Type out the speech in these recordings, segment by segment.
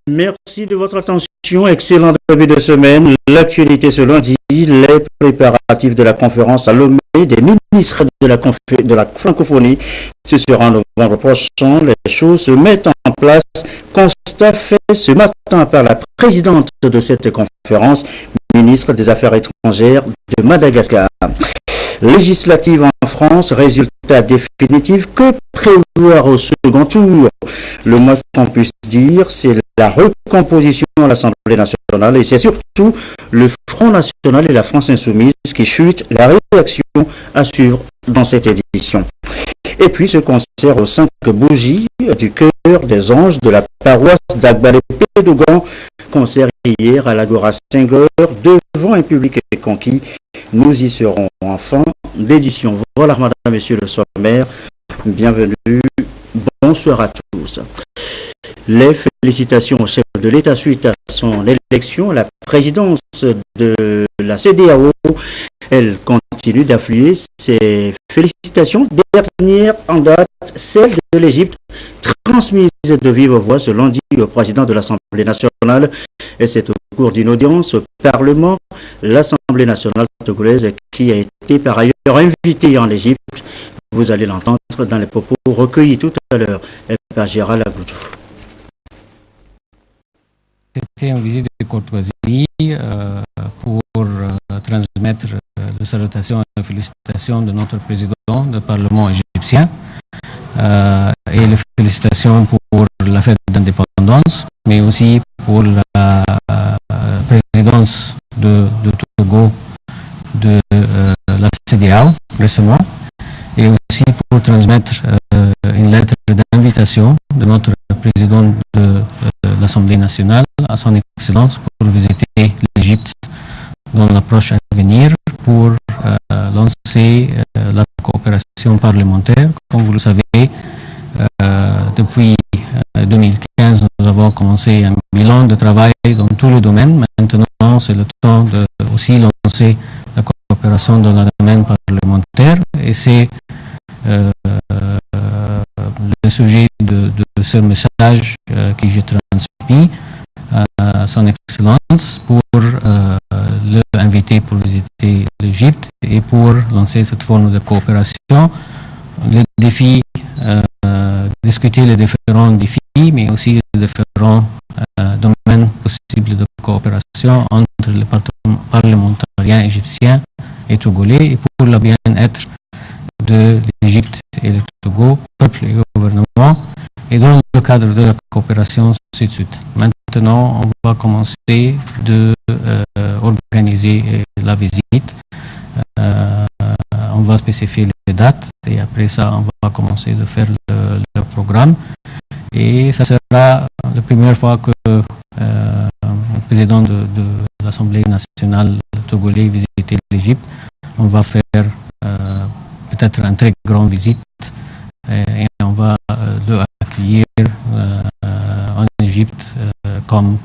Merci de votre attention. Excellent début de semaine. L'actualité ce lundi, les préparatifs de la conférence à Lomé des ministres de la francophonie. Ce sera en novembre prochain. Les choses se mettent en place. Constat fait ce matin par la présidente de cette conférence, ministre des Affaires étrangères de Madagascar. Législative en France, résultat définitif, que prévoir au second tour? Le moins qu'on puisse dire, c'est la recomposition à l'Assemblée nationale et c'est surtout le Front national et la France insoumise qui chutent. La réaction à suivre dans cette édition. Et puis ce concert aux 5 bougies du cœur des anges de la paroisse d'Agbalé-Pédougan, concert hier à l'Agora Senghor devant un public conquis. Nous y serons en fin d'édition. Voilà, madame, messieurs, le sommaire. Bienvenue. Bonsoir à tous. Les félicitations au chef de l'État suite à son élection à la présidence de la CEDEAO. Elle continue d'affluer ses félicitations. Dernière en date, celle de l'Égypte, transmise de vive voix ce lundi au président de l'Assemblée nationale. Et c'est au cours d'une audience au Parlement, l'Assemblée nationale togolaise, qui a été par ailleurs invitée en Égypte. Vous allez l'entendre dans les propos recueillis tout à l'heure par Gérald Agoudou. C'était une visite de courtoisie pour transmettre les salutations et les félicitations de notre président du Parlement égyptien et les félicitations pour la fête d'indépendance, mais aussi pour la présidence de Togo de la CEDEAO récemment, et aussi pour transmettre une lettre d'invitation de notre président de l'Assemblée nationale à son Excellence pour visiter l'Égypte dans la prochaine avenir pour lancer la coopération parlementaire. Comme vous le savez, depuis 2015, nous avons commencé un bilan de travail dans tous les domaines. Maintenant, c'est le temps de aussi lancer la coopération dans le domaine parlementaire, et c'est le sujet de ce message que j'ai transmis à son Excellence pour l'inviter pour visiter l'Égypte et pour lancer cette forme de coopération. Le défi, discuter les différents défis, mais aussi les différents domaines possibles de coopération entre les parlementariens égyptiens et togolais, et pour le bien-être de l'Égypte et du Togo, peuple et gouvernement, et dans le cadre de la coopération, ainsi de suite. Maintenant, on va commencer de organiser la visite. On va spécifier les dates et après ça, on va commencer de faire le programme. Et ça sera la première fois que le président de l'Assemblée nationale togolais visite l'Égypte. On va faire peut-être une très grande visite et on va le accueillir en Égypte comme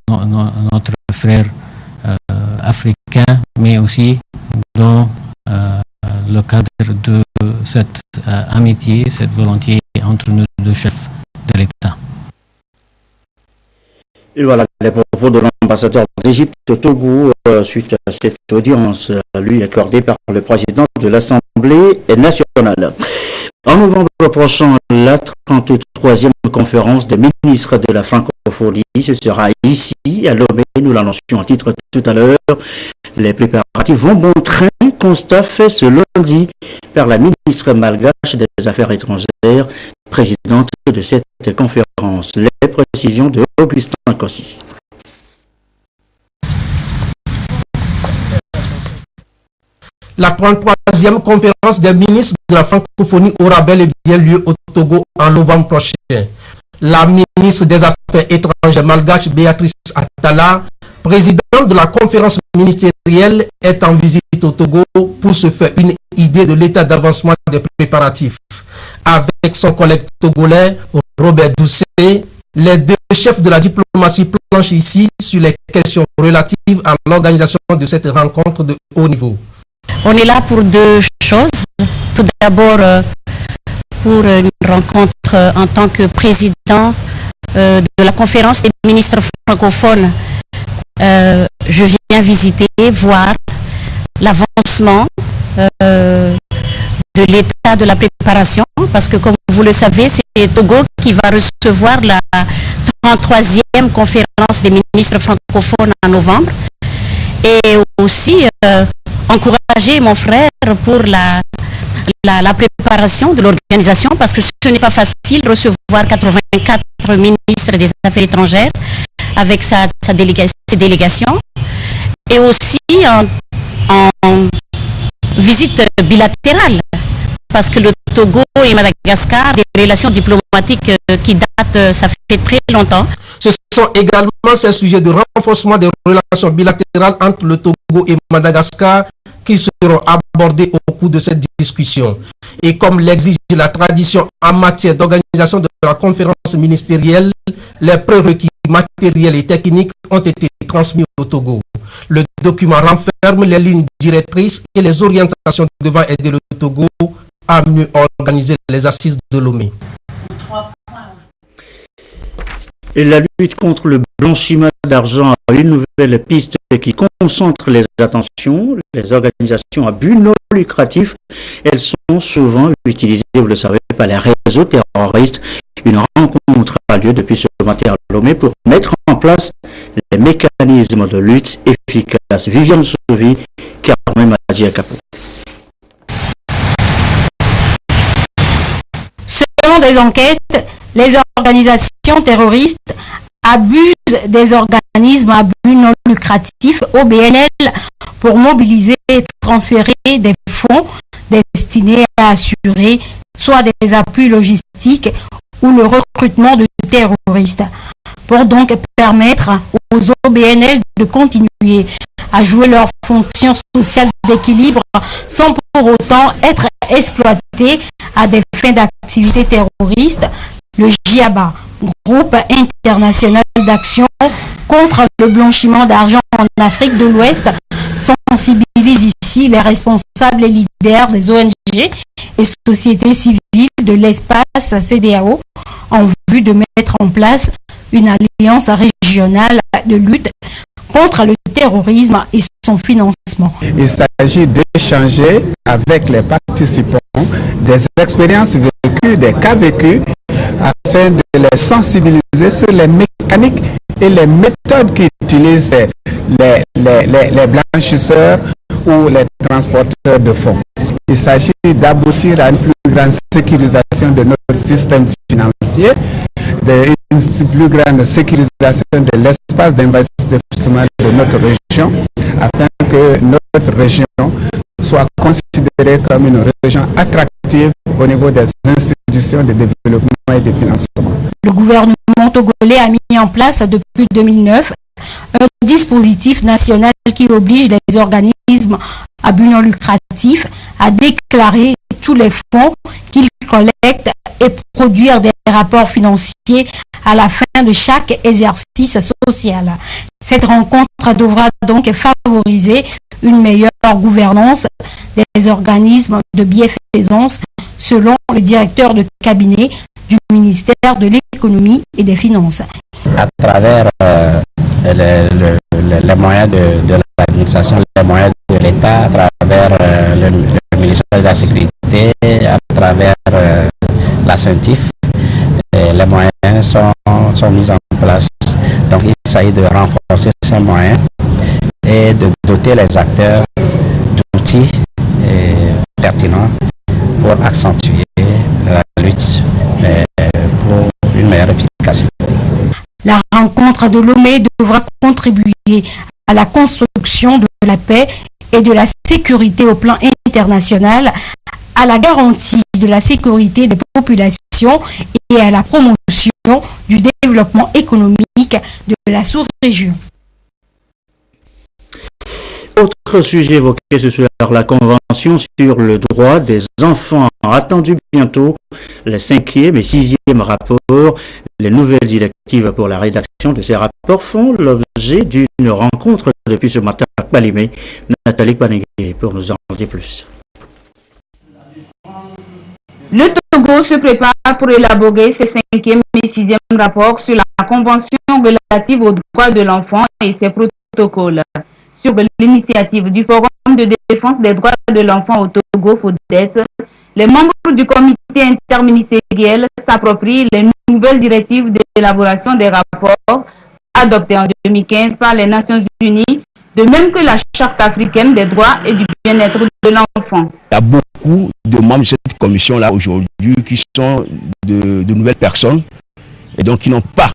notre frère africain, mais aussi dans le cadre de cette amitié, cette volonté entre nous deux chefs de l'État. Et voilà les propos de l'ambassadeur d'Égypte au Togo suite à cette audience lui accordée par le président de l'Assemblée nationale. En novembre prochain, la 33e conférence des ministres de la francophonie, ce sera ici à Lomé, nous l'annoncions en titre tout à l'heure. Les préparatifs vont bon train, constat fait ce lundi par la ministre malgache des Affaires étrangères, présidente de cette conférence. Les précisions de Augustin Kossi. La 33e conférence des ministres de la francophonie aura bel et bien lieu au Togo en novembre prochain. La ministre des Affaires étrangères malgache Béatrice Attala, présidente de la conférence ministérielle, est en visite au Togo pour se faire une idée de l'état d'avancement des préparatifs. Avec son collègue togolais Robert Doucet, les deux chefs de la diplomatie planchent ici sur les questions relatives à l'organisation de cette rencontre de haut niveau. On est là pour deux choses. Tout d'abord, pour une rencontre en tant que président de la conférence des ministres francophones. Je viens visiter, voir l'avancement de l'état de la préparation, parce que comme vous le savez, c'est Togo qui va recevoir la 33e conférence des ministres francophones en novembre, et aussi encourager mon frère pour la préparation de l'organisation, parce que ce n'est pas facile de recevoir 84 ministres des Affaires étrangères avec ses délégations, et aussi en visite bilatérale, parce que le Togo et Madagascar, des relations diplomatiques qui datent, ça fait très longtemps. Ce sont également ces sujets de renforcement des relations bilatérales entre le Togo et Madagascar qui seront abordés au cours de cette discussion. Et comme l'exige la tradition en matière d'organisation de la conférence ministérielle, les prérequis matériels et techniques ont été transmis au Togo. Le document renferme les lignes directrices et les orientations devant aider le Togo à mieux organiser les assises de Lomé. Et la lutte contre le blanchiment d'argent a une nouvelle piste qui concentre les attentions. Les organisations à but non lucratif, elles sont souvent utilisées, vous le savez, par les réseaux terroristes. Une rencontre a lieu depuis ce matin à Lomé pour mettre en place les mécanismes de lutte efficaces. Viviane Souvi, Carmen Madia Capot. Selon des enquêtes, les organisations terroristes abusent des organismes à but non lucratif, OBNL, pour mobiliser et transférer des fonds destinés à assurer soit des appuis logistiques ou le recrutement de terroristes, pour donc permettre aux OBNL de continuer à jouer leur fonction sociale d'équilibre sans pour autant être exploités à des fins d'activité terroriste. Le GIABA, groupe international d'action contre le blanchiment d'argent en Afrique de l'Ouest, sensibilise ici les responsables et leaders des ONG et sociétés civiles de l'espace CEDEAO en vue de mettre en place une alliance régionale de lutte contre le terrorisme et son financement. Il s'agit d'échanger avec les participants des expériences vécues, des cas vécus, afin de les sensibiliser sur les mécaniques et les méthodes qu'utilisent les blanchisseurs ou les transporteurs de fonds. Il s'agit d'aboutir à une plus grande sécurisation de notre système financier, une plus grande sécurisation de l'espace d'investissement de notre région, afin que notre région soit considérée comme une région attractive au niveau des institutions de développement et de financement. Le gouvernement togolais a mis en place depuis 2009 un dispositif national qui oblige les organismes à but non lucratif à déclarer tous les fonds qu'ils collectent et produire des rapports financiers à la fin de chaque exercice social. Cette rencontre devra donc favoriser une meilleure gouvernance des organismes de bienfaisance, selon le directeur de cabinet du ministère de l'économie et des finances. À travers les moyens de l'administration, les moyens de l'État, à travers le ministère de la Sécurité, à travers la CENTIF, les moyens sont mis en place. Donc il s'agit de renforcer ces moyens et de doter les acteurs d'outils pertinents pour accentuer la lutte pour une meilleure efficacité. La rencontre de Lomé devra contribuer à la construction de la paix et de la sécurité au plan international, à la garantie de la sécurité des populations et à la promotion du développement économique de la sous-région. Autre sujet évoqué ce soir, la Convention sur le droit des enfants, attendue bientôt, les 5e et 6e rapports. Les nouvelles directives pour la rédaction de ces rapports font l'objet d'une rencontre depuis ce matin à Palimé. Nathalie Panégué pour nous en dire plus. La défense des Le Togo se prépare pour élaborer ses 5e et 6e rapports sur la Convention relative aux droits de l'enfant et ses protocoles. Sur l'initiative du Forum de défense des droits de l'enfant au Togo, FODET, les membres du comité interministériel s'approprient les nouvelles directives d'élaboration des rapports adoptées en 2015 par les Nations Unies, de même que la Charte africaine des droits et du bien-être de l'enfant. Il y a beaucoup de membres de cette commission-là aujourd'hui qui sont de nouvelles personnes et donc qui n'ont pas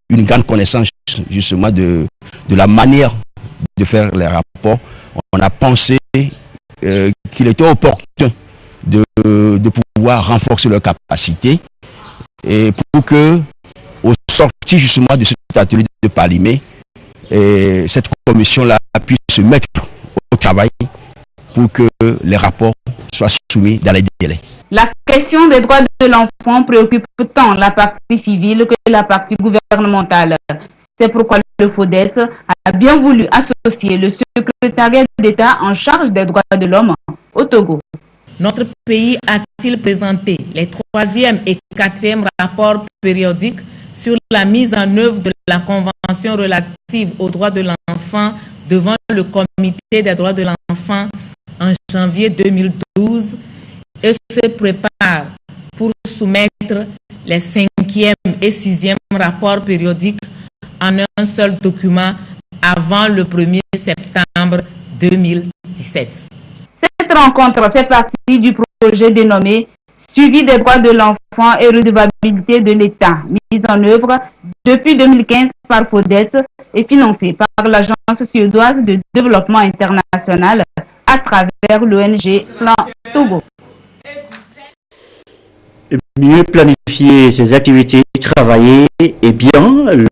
une grande connaissance justement de la manière de faire les rapports. On a pensé qu'il était opportun de pouvoir renforcer leurs capacités et pour que, au sortir justement de cet atelier de Palimé, cette commission-là puisse se mettre au travail pour que les rapports soient soumis dans les délais. La question des droits de l'enfant préoccupe tant la partie civile que la partie gouvernementale. C'est pourquoi le FODET a bien voulu associer le secrétariat d'État en charge des droits de l'homme au Togo. Notre pays a-t-il présenté les 3e et 4e rapports périodiques sur la mise en œuvre de la Convention relative aux droits de l'enfant devant le Comité des droits de l'enfant en janvier 2012 et se prépare pour soumettre les 5e et 6e rapports périodiques en un seul document avant le 1er septembre 2017. Cette rencontre fait partie du projet dénommé Suivi des droits de l'enfant et redevabilité de l'État, mise en œuvre depuis 2015 par FODET et financé par l'Agence suédoise de développement international à travers l'ONG Plan Togo. Mieux planifier ses activités, travailler et bien